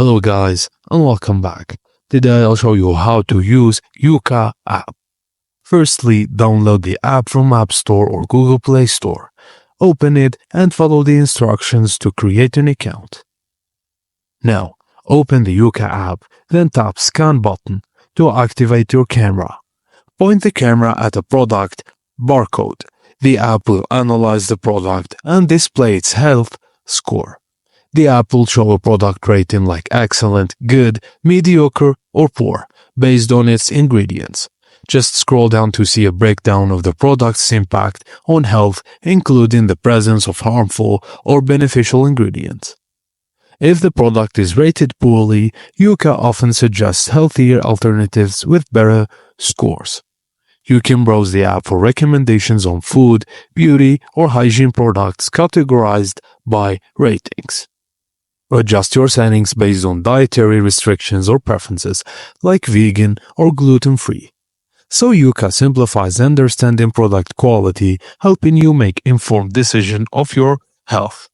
Hello guys and welcome back. Today I'll show you how to use Yuka app. Firstly, download the app from App Store or Google Play Store. Open it and follow the instructions to create an account. Now, open the Yuka app, then tap Scan button to activate your camera. Point the camera at a product barcode. The app will analyze the product and display its health score. The app will show a product rating like excellent, good, mediocre, or poor, based on its ingredients. Just scroll down to see a breakdown of the product's impact on health, including the presence of harmful or beneficial ingredients. If the product is rated poorly, Yuka often suggests healthier alternatives with better scores. You can browse the app for recommendations on food, beauty, or hygiene products categorized by ratings. Adjust your settings based on dietary restrictions or preferences, like vegan or gluten-free. So Yuka simplifies understanding product quality, helping you make informed decisions of your health.